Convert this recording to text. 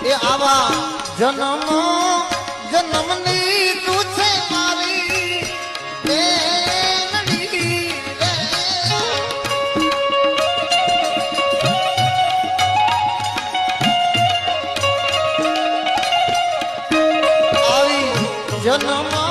એ આવા જન્મો જન્મની તું છે મારી બેનડી રે આવી જન્મ